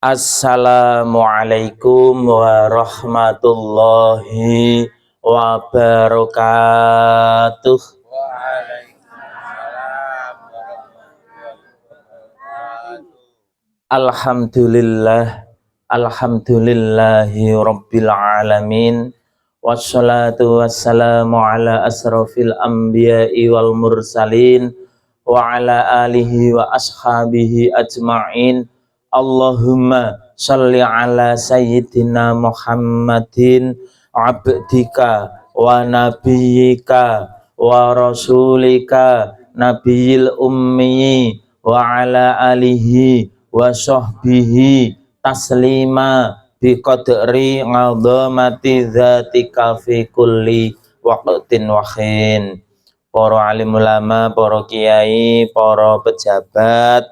Assalamualaikum warahmatullahi wabarakatuh. Alhamdulillah, alhamdulillahi rabbil alamin. Wassalatu wassalamu ala asrafil anbiya'i wal mursalin wa ala alihi wa ashabihi ajma'in. Allahumma sholli ala sayyidina Muhammadin abdika wa nabiyyika wa rasulika nabiyil ummi wa ala alihi wa sahbihi taslima biqadri ngadzamati dzatika fi kulli waqtin wa khin. Para alim ulama, para kiai, para pejabat,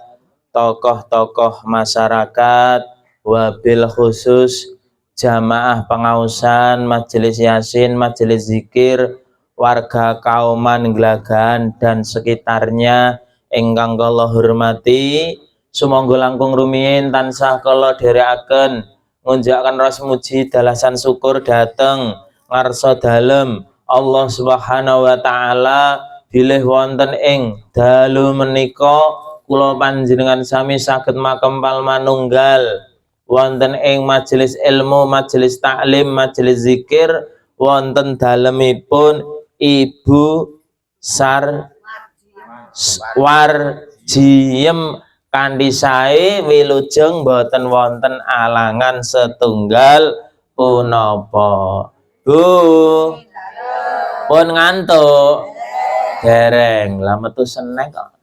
tokoh-tokoh masyarakat, wabil khusus jamaah pengausan, majelis yasin, majelis zikir, warga kauman Glagahan dan sekitarnya ingkang kula hormati, sumangga langkung rumiyin tansah kula dherekaken ngunjakaken ras muji dalasan syukur dhateng ngarsa dalem Allah Subhanahu wa taala bilih wonten ing dalu menika kula panjenengan sami saged makempal manunggal wonten ing majelis ilmu, majelis taklim, majelis zikir wonten dalemipun Ibu Warjiem kanthi sae wilujeng boten wonten alangan setunggal punapa. Bu pun ngantuk dereng lah metu senek kok.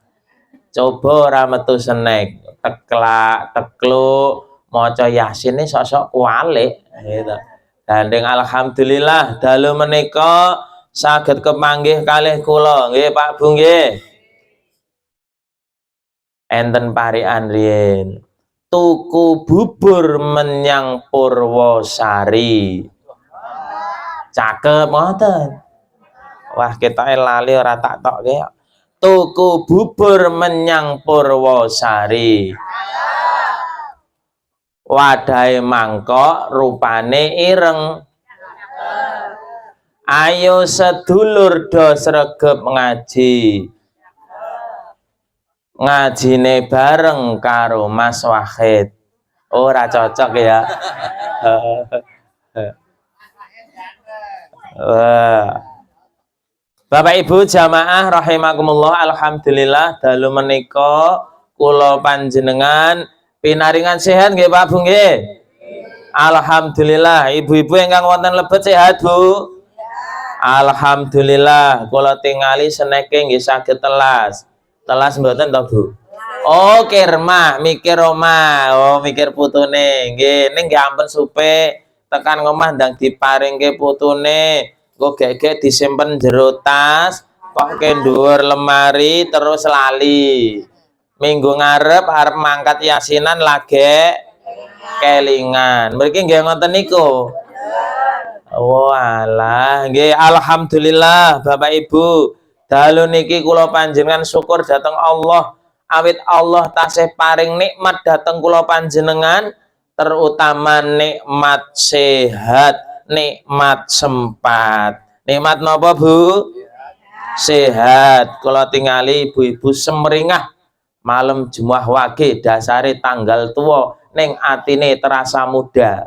Coba ora metu senek, teklak tekluk maca yasin sok-sok kualik gitu. Gandeng alhamdulillah dalu menika saged kepanggih kalih kula nggih Pak Bu nggih. Enten parikan riyen tuku bubur menyang Purwosari. Cakep ngoten. Wah, ketoke lali ora tak tokke. Tuku bubur menyang Purwosari. Wadahe mangkok rupane ireng. Ayo sedulur do sregep ngaji. Ngajine bareng karo Mas Wahid. Ora cocok ya. Bapak Ibu jamaah rahimakumullah, alhamdulillah dalu menika kula panjenengan pinaringan sehat nggih Pak Bu nggih. Alhamdulillah, ibu-ibu ingkang wonten lebet sehat Bu. Alhamdulillah, kula tingali seneke nggih saged telas. Telas mboten to Bu? Oh, kirmah, mikir omah. Oh, mikir putune. Nggih, ning nggih ampun supe tekan ngomah ndang diparingke putune. Kok gek-gek disimpen jero tas, kok ke dhuwur lemari terus lali. Minggu ngarep arep mangkat yasinan lagi kelingan. Mriki nggih ngoten niku. Walah, nggih alhamdulillah Bapak Ibu. Dalu niki kula panjenengan syukur dhateng Allah. Awit Allah tasih paring nikmat dhateng kula panjenengan, terutama nikmat sehat, nikmat sempat. Nikmat napa Bu? Sehat. Kula tingali ibu-ibu semeringah malam Jumat Wage dasare tanggal tua ning atine terasa muda.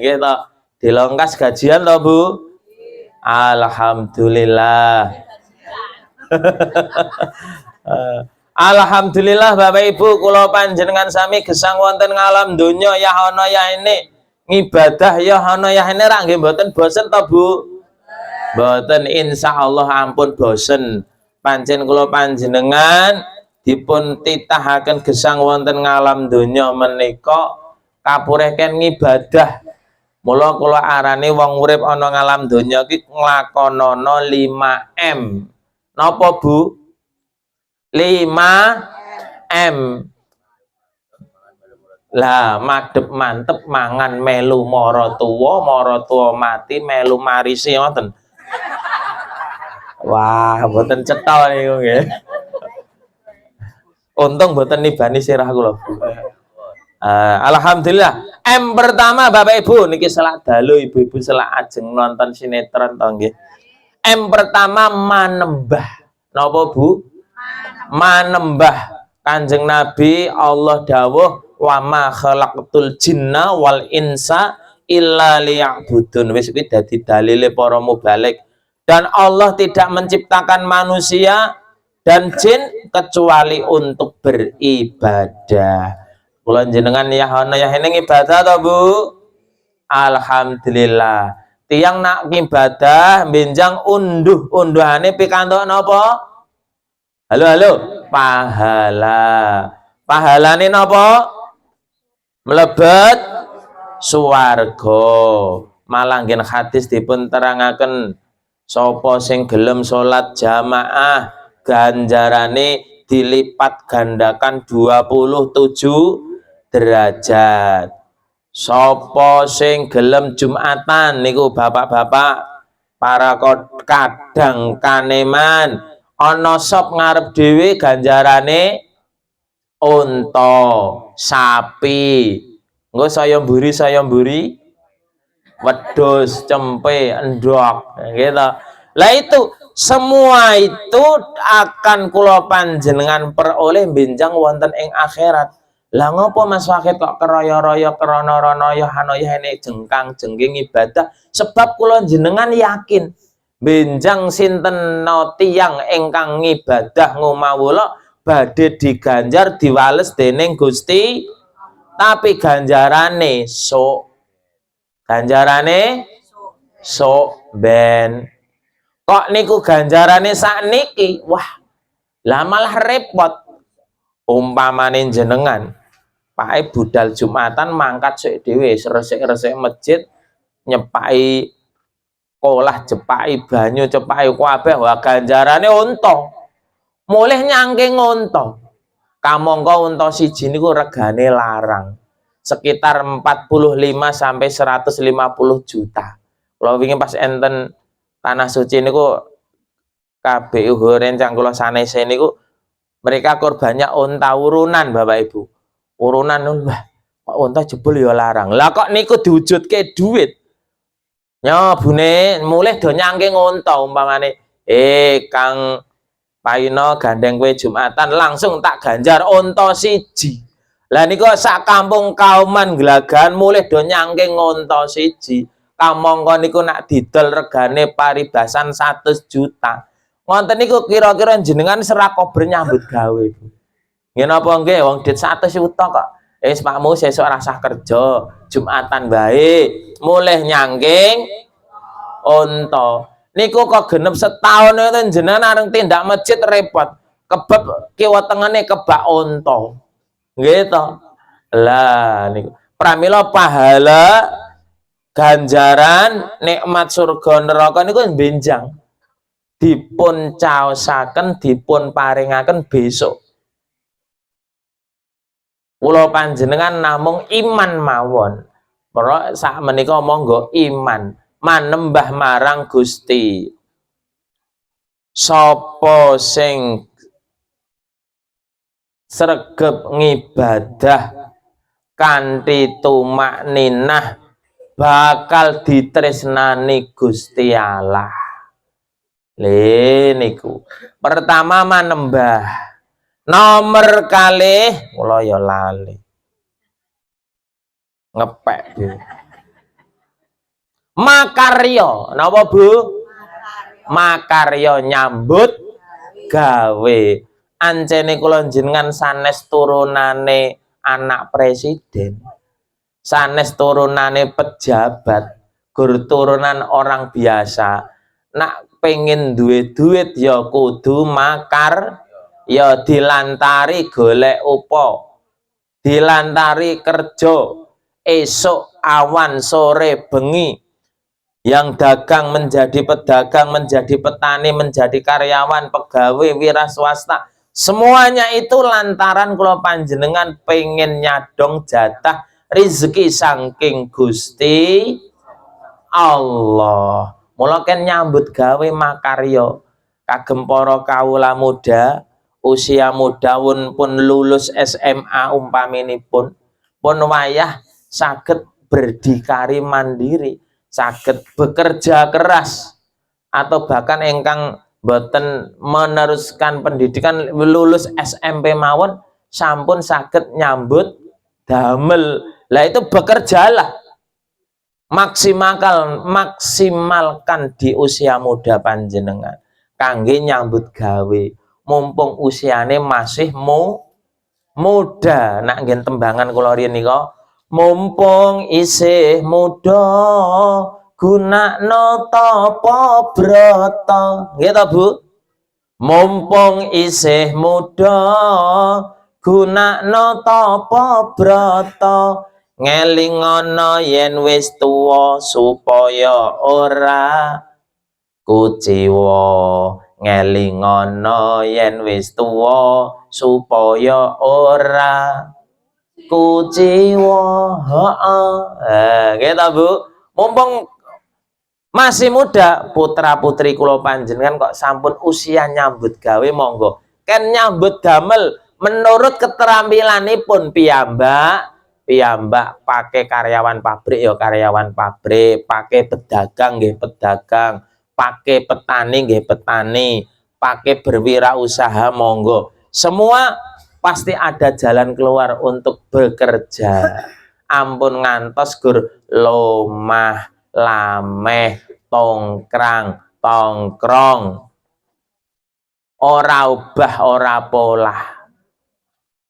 Gitu. Dilongkas gajian to Bu? Alhamdulillah. Alhamdulillah Bapak Ibu kula panjenengan sami gesang wonten ngalam donya ya ana ya ini ngibadah ya ana ya ini ra nggih mboten bosen to Bu? Mboten, insyaallah ampun bosen. Pancen kula panjenengan dipun titahaken gesang wonten ngalam donya menika kapurehen ngibadah. Mula kula arane wong urip ana ngalam donya iki nglakonana 5M. Napa Bu? 5M. Lah madhep mantep mangan melu mara tuwa mati melu marisi ngoten. Wah, mboten cetha niku nggih. Untung mboten nibani sirah kula. Alhamdulillah. Pertama Bapak Ibu niki selak dalu ibu-ibu selak ajeng nonton sinetron to nggih. Pertama manembah. Napa Bu? Manembah. Kanjeng Nabi Allah dawuh wa ma khalaqtul jinna wal insa illa liya'budun. Wis kuwi dadi dalile para mubalik. Dan Allah tidak menciptakan manusia dan jin kecuali untuk beribadah. Kula jenengan ya ana ya heneng ibadah to, Bu? Alhamdulillah. Tiang nak ibadah benjang unduhane pikantuk napa? Halo halo, pahala. Pahalane napa? Mlebet swarga. Malah nggih hadis dipun terangaken sapa sing gelem salat jamaah ganjarane dilipat gandakan 27 derajat. Sapa sing gelem Jumatan niku bapak-bapak para kadang kaneman ana sop ngarep dhewe ganjarane unta, sapi. Engko saya mburi wedhus, cempe, endhog gitu. Lah itu semua itu akan kula panjenengan peroleh benjang wonten ing akhirat. Lah ngopo Mas Wahid kok keroyo-royo krono-rono hanoya enek jengkang jengking ibadah? Sebab kula jenengan yakin benjang sinten tiyang ingkang ngibadah ngumawula badhe diganjar diwales dening Gusti, tapi ganjarane sok ben. Kok niku ganjarane sakniki, wah lah malah repot. Umpamane jenengan Pak budal Jumatan mangkat sik dhewe resik-resik masjid nyepaki kolah jepaki banyu cepaki kabeh wah ganjarane unta. Mulih nyangking unta. Kamangka unta siji niku regane larang. Sekitar 45 sampai 150 juta. Kalau wingi pas enten Tanah Suci niku KBU rencang kula sanese niku mereka korbannya unta urunan Bapak Ibu. Urunan wah kok unta jebul ya larang. Lah kok niku diwujudke duit. Nyobune mulih do nyangking unta umpamane Kang Paino gandeng kue Jumatan langsung tak ganjar unta siji. Lah niku sak kampung kauman Glagan mulih do nyangking unta siji. Kamangka niku nak didol regane paribasan 100 juta. Ngonten niku kira-kira jenengan serako bernyambut gawe. Nggih napa nggih wong dit 100 juta kok. Wis pakmu sesuk rasah kerja, Jumatan bae, mulih nyangking unta. Niku kok genep setahun itu jenengan areng tindak masjid repot. Kebab kiwa tengene kebak unta. Nggih to. Lah niku pramila pahala ganjaran nikmat surga neraka niku benjang dipun caosaken dipun paringaken besok. Kula panjenengan namung iman mawon. Para sak menika monggo iman manembah marang Gusti. Sapa sing sregep ngibadah kanthi tumakninah bakal ditresnani Gusti Allah. Niku pertama manembah. Nomor kalih kula ya lali. Ngepek Bu. Makarya, napa Bu? Makarya nyambut gawe. Ancene kula jenengan sanes turunane anak presiden. Sanes turunane pejabat, gur turunan orang biasa. Nak pengen duwe duit ya kudu makar. Ya dilantari golek upo, dilantari kerja, esok awan sore bengi, yang dagang menjadi pedagang, menjadi petani, menjadi karyawan, pegawai, wira swasta, semuanya itu lantaran kula panjenengan pengen nyadong jatah rezeki saking Gusti Allah. Mula ken nyambut gawe makarya kagem para kawula muda usia muda pun lulus SMA umpaminipun pun wayah saged berdikari mandiri, saged bekerja keras, atau bahkan engkang boten meneruskan pendidikan lulus SMP mawon sampun saged nyambut damel. Lah itu bekerjalah, maksimalkan di usia muda panjenengan kangge nyambut gawe mumpung usiane masih muda. Nak ngen tembangan kula riyen nika, mumpung isih muda gunakno tapa brata. Nggih ta, Bu? Mumpung isih muda gunakno tapa brata, ngelingono yen wis tuwa supaya ora kuciwa. Ngelingono yen wis tuwa supaya ora kuciwa. Heeh. Nggih ta, Bu? Mumpung masih muda, putra putri kula panjenengan kok sampun usia nyambut gawe, monggo ken nyambut damel menurut keterampilanipun piyambak pakai karyawan pabrik ya karyawan pabrik, pakai pedagang nggih pedagang, pakai petani nggih petani, pakai berwirausaha, monggo semua pasti ada jalan keluar untuk bekerja. Ampun ngantos gur lomah lameh tongkrong ora ubah ora polah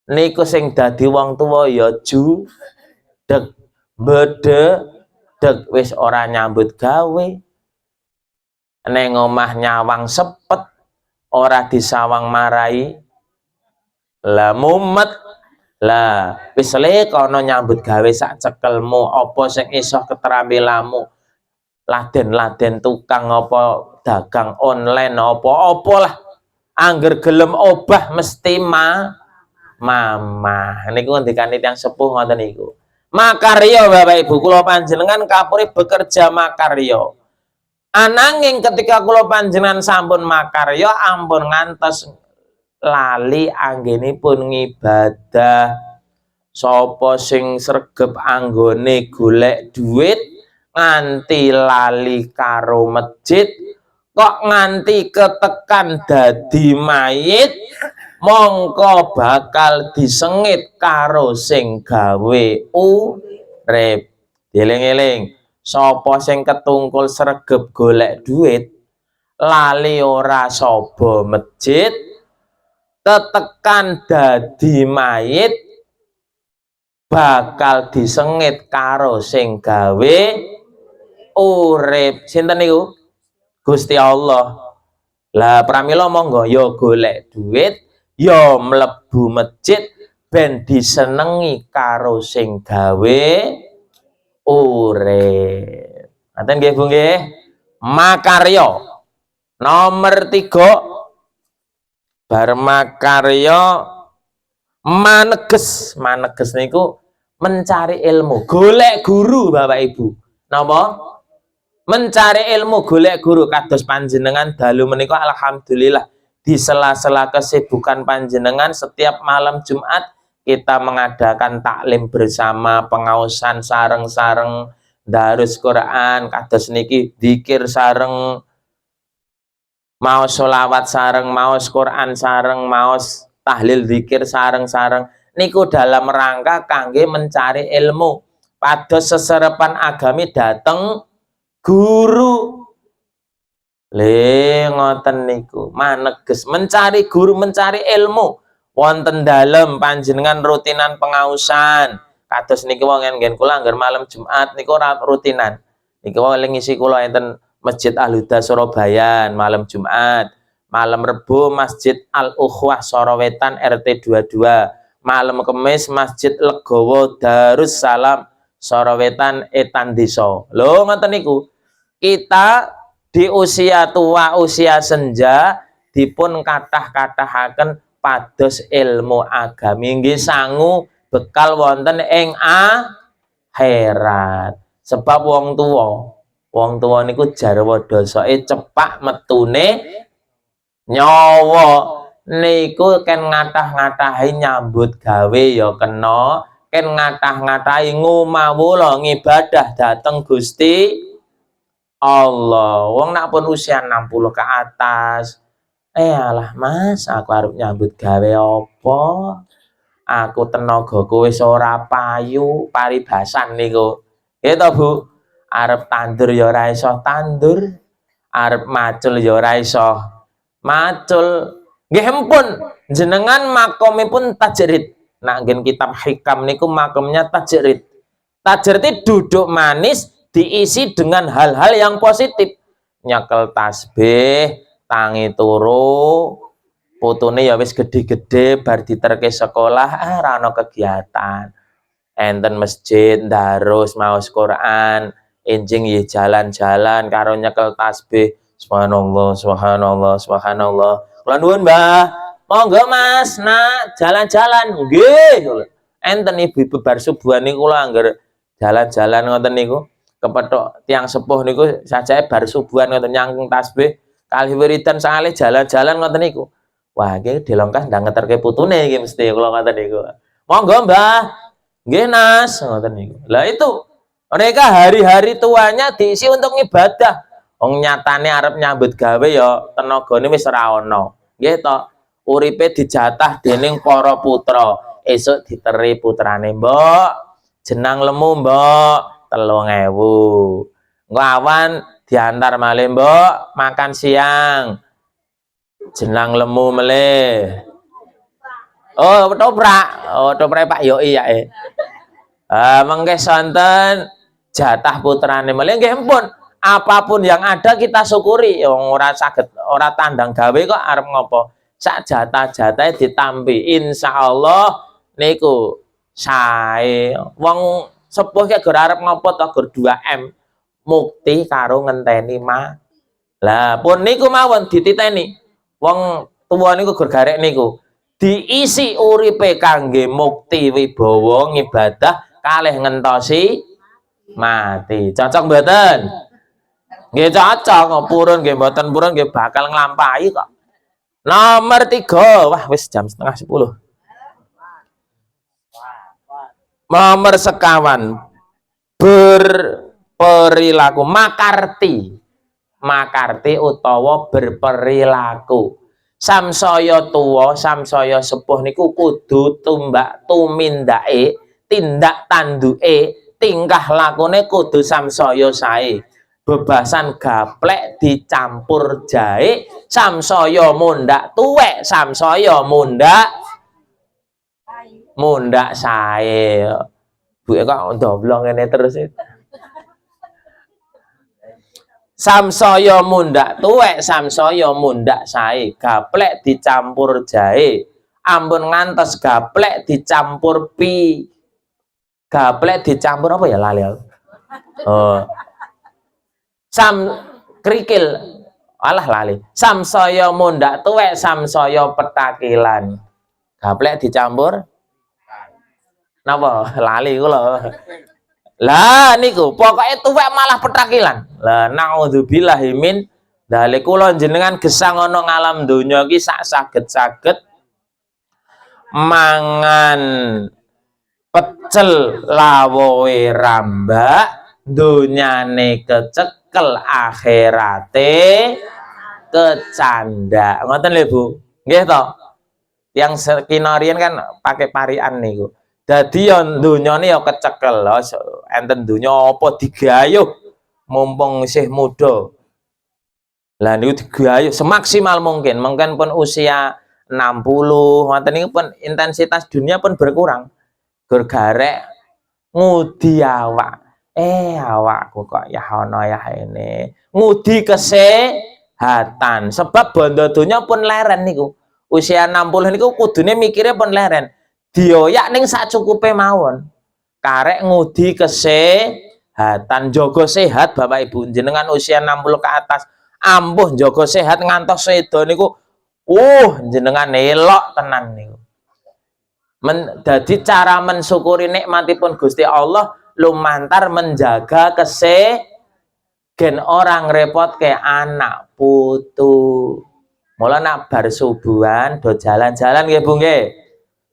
niku sing dadi wong tuwa ya judeg bedeg wis ora nyambut gawe, neng omah nyawang sepet ora disawang marai, lah mumet. Lah wis kono nyambut gawe sak cekelmu, apa sing iso keterampilanmu, laden tukang apa dagang online apa lah, angger gelem obah mesti mamah. Niku ngendikane tiyang sepuh ngoten niku. Makarya Bapak Ibu kula panjenengan kapuri bekerja makarya. Ananging ketika kula panjenengan sampun makarya ampun ngantos lali anggenipun ngibadah. Sapa sing sregep anggone golek duit nganti lali karo masjid, kok nganti ketekan dadi mayit, mongko bakal disengit karo sing gawe urip. Dieling-eling, sapa sing ketungkul sregep golek duit lali ora saba masjid, ketekan dadi mayit, bakal disengit karo sing gawe urip. Sinten niku? Gusti Allah. Lah pramila monggo ya golek duit, ya mlebu masjid ben disenengi karo sing gawe urip. Ngaten nggih Bu nggih. Makarya. Nomor 3 bar makarya maneges niku mencari ilmu, golek guru Bapak Ibu. Napa? Mencari ilmu, golek guru kados panjenengan dalu menika alhamdulillah di sela-sela kesibukan panjenengan setiap malam Jumat kita mengadakan taklim bersama, pengausan sareng-sareng, darus Quran kados niki, zikir sareng, maos sholawat sareng, maos Quran sareng, maos tahlil zikir sareng-sareng niku dalam rangka kangge mencari ilmu. Pados seserepan agami dateng guru. Le ngoten niku maneges mencari guru, mencari ilmu. Wonten dalem panjenengan rutinan pengausan. Kados niki wong ngen kula angger malam Jumat niku ora rutinan. Niki wong ngisi kula enten Masjid Al-Huda Surabaya malam Jumat, malam Rebo Masjid Al-Ukhwah Sorowetan RT 22, malam Kemis Masjid Legowo Darussalam Sorowetan Etan Desa. Lho ngoten niku. Kita di usia tua, usia senja dipun kathah-kathahaken pados ilmu agami nggih sangu bekal wonten ing akhirat. Sebab wong tuwa niku jarwa dosake cepak metune nyawa. Niku ken ngathah-ngatahi nyambut gawe ya kena ken ngatah-ngatahi ngumawula ngibadah dateng Gusti Allah. Wong nak pun usia 60 ke atas, alah Mas, aku arep nyambut gawe apa? Aku tenagaku wis ora payu, paribasan niku. Nggih to, Bu? Arep tandur ya ora iso tandur, arep macul ya ora iso macul. Nggih empun, jenengan makomipun tajrid. Nak nggen kitab hikam niku makomnya tajrid. Tajrid duduk manis diisi dengan hal-hal yang positif. Nyekel tasbih, tangi turu, putune ya wis gede-gede bar diterke sekolah, ora ana kegiatan. Enten masjid, darus, maos Quran, enjing ya jalan-jalan karo nyekel tasbih. Subhanallah, subhanallah, subhanallah. Kula nuwun, Mbah. Monggo Mas, nak jalan-jalan. Nggih. Enten ibu-ibu bar subuhan niku kula angger jalan-jalan ngoten niku. Kepethuk tiang sepuh niku sajae bar subuhan ngoten nyangkung tasbih, kalih wiridan sangalih jalan-jalan ngoten niku. Wah, iki dilongkas ndang ngeterke putune iki mesti kula ngoten niku. Monggo, Mbah. Nggih, Nas, ngoten niku. Lah itu mereka hari-hari tuanya diisi untuk ibadah. Wong nyatane arep nyambut gawe ya tenagane wis ora ana. Nggih to. Uripe dijatah dening para putra. Esuk diteri putrane, Mbok. Jenang lemu, Mbok. 3.000. Nglawan diantar malih, Mbok, makan siang. Jenang lemu melih. Oh, toprak. Oh, toprak Pak Yoi ya. Mengke sonten jatah putrane melih nggih empun. Apapun yang ada kita syukuri. Wong ora saged ora tandang gawe kok arep ngopo. Sak jatah-jatahe ditampi. Insyaallah niku sae. Wong sepuh ki ora arep ngopo to gur 2M. Mukti karo ngenteni mah. Lah pun niku mawon dititeni. Wong tuwa niku gur garek niku. Diisi uripe kangge mukti wibawa ngibadah kalih ngentosi mati. Cocok mboten? Nggih cocok, purun nggih mboten purun nggih bakal nglampahi kok. Nomor 3. Wah, wis jam 9:30. Nomor sekawan. Berperilaku makarti. Makarti utawa berperilaku. Samsaya tuwa, samsaya sepuh niku kudu tumbak tumindake, tindak tanduke, tingkah lakune kudu samsaya sae. Bebasan gaplek dicampur jahe, samsaya mundak tuwek, samsaya mundak sae. Bu kok ndoblong ngene terus. Samsaya mundak tuwek, samsaya mundak sae. Gaplek dicampur jahe. Ampun ngantos gaplek dicampur pi. Gaplek dicampur apa ya lali aku. Oh. Krikil. Alah lali. Samsaya mundak tuwek, samsaya petakilan. Gaplek dicampur napa? Lali kula. Lah niku pokoknya tuwek malah petakilan. Lah naudzubillahi min dzalik. Kula jenengan gesang ana ngalam donya iki sak saged-saged mangan pecel lawoe rambak, donyane kecekel, akhirate kecanda. Ngoten lho Bu. Nggih to? Yang kinorian kan pakai parian niku. Dadi ya donyane ya kecekel. Enten donya apa digayuh mumpung isih muda. Lah niku digayuh semaksimal mungkin. Mungkin pun usia 60, ngoten niku pun intensitas dunia pun berkurang. Gur garek ngudi awak. Awakku kok ya ana ya ini. Ngudi kesehatan. Sebab bondo donya pun leren niku. Usia 60 niku kudune mikire pun leren. Dioyak ning sacukupe mawon. Karek ngudi kesehatan, jaga sehat Bapak Ibu. Jenengan usia 60 ke atas, ampuh jaga sehat ngantos sedo niku jenengan elok tenan niku. Dadi cara mensyukuri nikmatipun Gusti Allah lumantar menjaga gen orang repot ke anak putu. Mula nak bar subuhan do jalan-jalan nggih Bu nggih.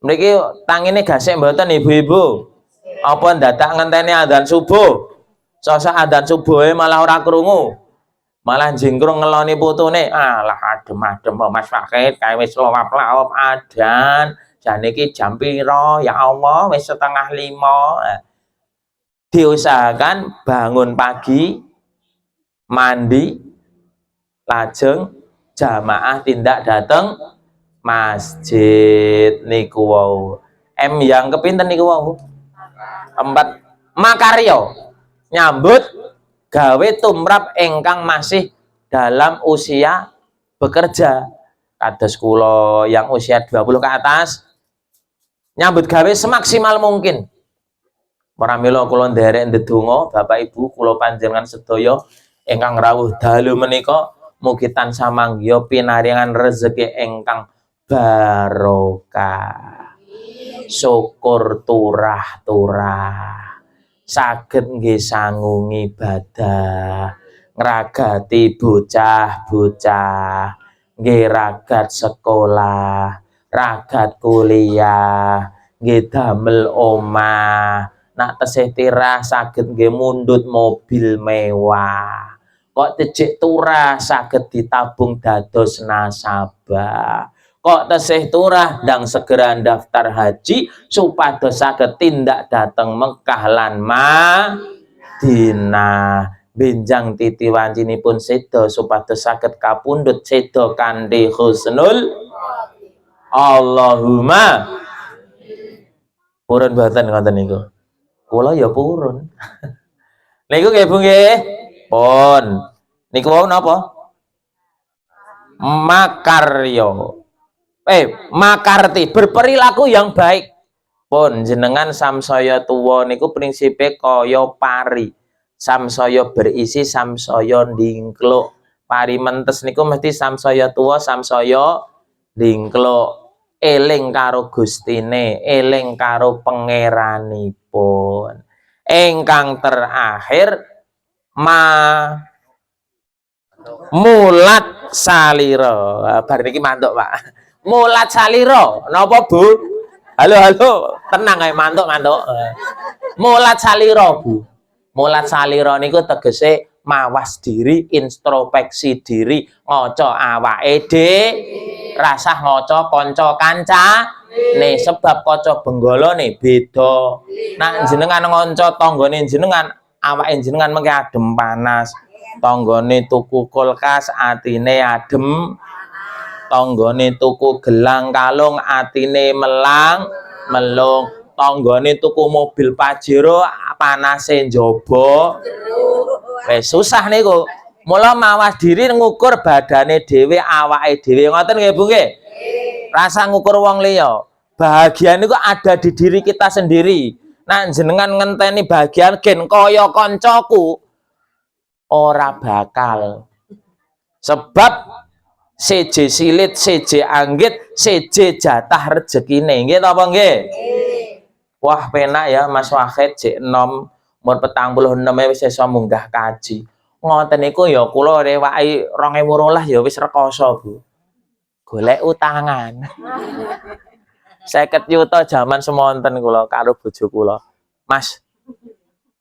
Mriki tangine gasik mboten ibu-ibu? Apa dadak ngenteni adzan subuh? Sosok adzan subuhe malah ora krungu. Malah jingkrung ngeloni putune. Alah adem-adem Mas Fakih kae wis lawap-lawap adzan. Jane iki jam pira? Ya Allah wis 4:30. Diusahakan bangun pagi, mandi, lajeng jamaah tindak dateng masjid niku wau. Yang kepinten niku wau? 4 makaryo nyambut gawe tumrap ingkang masih dalam usia bekerja. Kados kula yang usia 20 ke atas nyambut gawe semaksimal mungkin. Pramila kula nderek ndedonga Bapak Ibu kula panjenengan sedaya ingkang rawuh dalu menika mugi tansah manggya pinaringan rezeki ingkang barokah. Syukur turah-turah. Saged nggih sangu ibadah, ngragati bocah-bocah, nggih ragat sekolah, ragat kuliah, nggih damel omah. Nak tesih tirah saged nggih mundhut mobil mewah. Kok tejik turah saged ditabung dados nasabah. Kok tesih turah ndang segera daftar haji supados saged tindak dateng Mekah lan Madinah. Benjang titi wancinipun seda supados saged kapundhut seda kanthi husnul Allahumma purun boten ngoten niku. Kula ya purun. Niku nggih Bu nggih. Pun. Niku wau napa? Makaryo. Makarti, berperilaku yang baik. Pun jenengan samsaya tuwa niku prinsipe kaya pari. Samsaya berisi, samsaya ndingkluk. Pari mentes niku mesti samsaya tuwa, samsaya ndingkluk. Eling karo Gustine, eling karo pangeranipun. Ingkang terakhir mulat salira. Bar niki mantuk, Pak. Mulat salira. Napa, Bu? Halo, tenang ae mantuk. Mulat salira, Bu. Mulat salira niku tegese mawas diri, introspeksi diri, ngaca awake rasah ngaca kanca kancane sebab kaca benggolane beda. Nak jenengan ngonco tanggane jenengan, awake jenengan mengke adem panas. Tanggane tuku kulkas atine adem, tanggane tuku gelang kalung atine melung, tanggane tuku mobil Pajero panase njaba. Wis susah niku. Mula mawas diri ngukur badane dhewe, awake dhewe. Ngoten nggih Bu nggih? Rasa ngukur wong liya. Bahagia niku ada di diri kita sendiri. Nah, jenengan ngenteni bahagia gen kaya kancaku ora bakal. Sebab seje silit, seje anggit, seje jatah rezekine. Nggih napa nggih? Wah, penak ya Mas Wahid jek enom umur 46 wis iso munggah kaji. Ngoten niku ya kula rewaki 2012 ya wis rekoso, Bu. Golek utangan. 50 yuta jaman semonten kula karo bojo kula. Mas,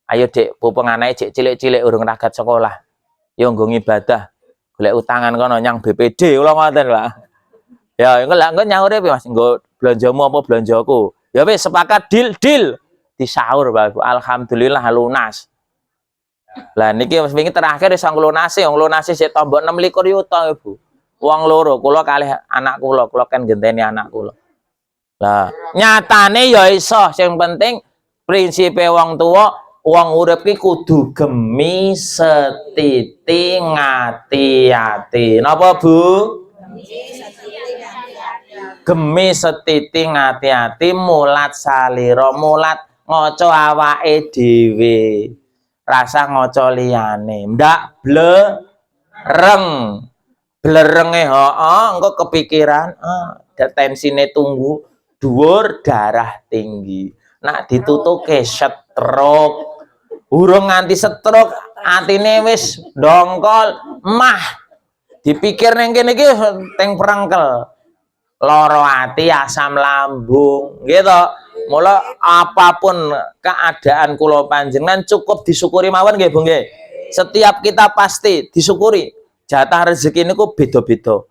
ayo Dik, pupung anake cek cilik-cilik urung ragat sekolah. Yo nggo ngibadah. Golek utangan kono nyang BPD kula ngoten, Pak. Ya engko lak engko nyaure piye Mas? Nggo belanjamu apa belanjaku? Ya wis sepakat deal. Disaur, Pak. Alhamdulillah lunas. Lah niki wis wingi terakhir iso nglunasi, wong lunasi sik tombok 26 yuta, Ibu. Wong loro, kula kalih anak kula kan genteni anak kula. Lah, nyatane ya iso, sing penting prinsipe wong tua, wong urip ki kudu gemi setiti ngati-ati. Napa, Bu? Gemi setiti ngati-ati, mulat salira, mulat ngaca awake dhewe. Rasa ngaca liyane ndak blerenge engko kepikiran tensine tunggu dhuwur darah tinggi nak ditutuke stroke urung nganti stroke atine wis dongkol mah dipikir ning kene iki teng perangkel loro ati, asam lambung, gitu. Mula apapun keadaan kula panjenengan cukup disyukuri mawon nggih, Bu nggih. Setiap kita pasti disyukuri. Jatah rezeki niku beda-beda.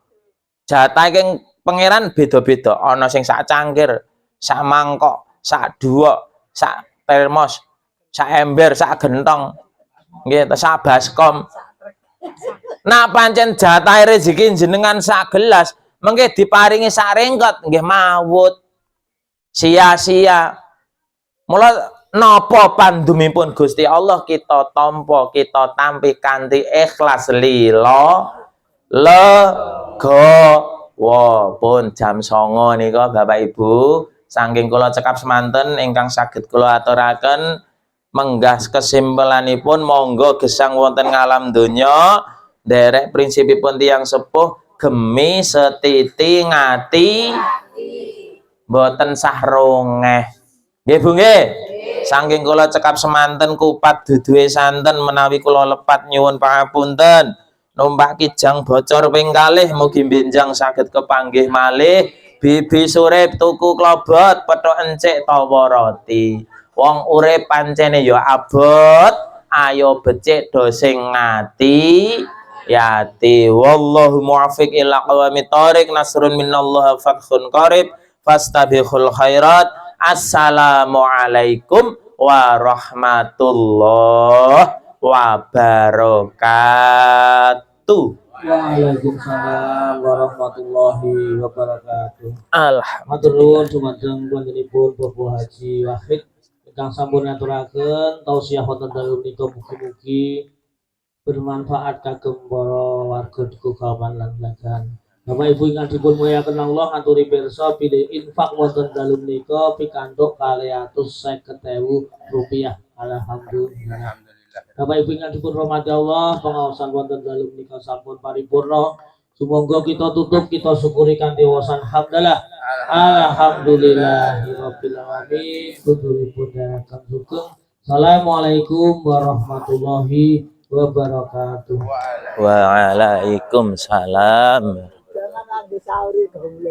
Jatah ing pangeran beda-beda. Ana sing sak cangkir, sak mangkok, sak dhuwuk, sak termos, sak ember, sak gentong. Nggih, sak baskom. Nak pancen jatah rezeki jenengan sak gelas, mengke diparingi sak rengkot nggih mawut. Sia-sia. Mula napa pandumipun Gusti Allah kita tampa, kita tampi kanthi ikhlas lila legawa. Pun jam 09.00 nika Bapak Ibu, saking kula cekap semanten ingkang saged kula aturaken menggah kesimpulanipun monggo gesang wonten ngalam donya derek prinsipipun tiyang sepuh gemi setiti ngati boten sah rongeh. Nggih Bu nggih. Saking kula cekap semanten kupat duduhe santen menawi kula lepat nyuwun pangapunten. Numpak kijang bocor ping kalih mugi benjang saged kepanggih malih. Bibi surip tuku klobot petuk encik tawa roti. Wong urip pancene ya abot, ayo becik do sing ngati yati. Wallahu muwaffiq ila aqwamit thoriq, nasrun minallah fathun qarib. Fastabiqul khairat. Assalamualaikum warahmatullahi wabarakatuh. Waalaikumsalam warahmatullahi wabarakatuh. Matur Alhamdulillah. nuwun dumateng panjenenganipun Bapak Haji Wahid ingkang sampun ngaturaken tausiah wonten dalem menika mugi-mugi bermanfaat kagem para warga Dukuh Kauman lan Blagan. Bapak Ibu ingkang dipun muliaken Allah ngaturi pirsa bilih infak wonten dalem menika pikantuk 250.000 rupiah. Alhamdulillah. Bapak Ibu ingkang dipun rahmati Allah, pengawasan wonten dalem menika sampun paripurna. Sumangga kita tutup, kita syukuri kanthi wasan hamdalah. Alhamdulillahirabbil alamin. Kuturipun dherekaken sugeng. Assalamualaikum warahmatullahi wabarakatuh. Waalaikumsalam. Jangan ambil sauri dong.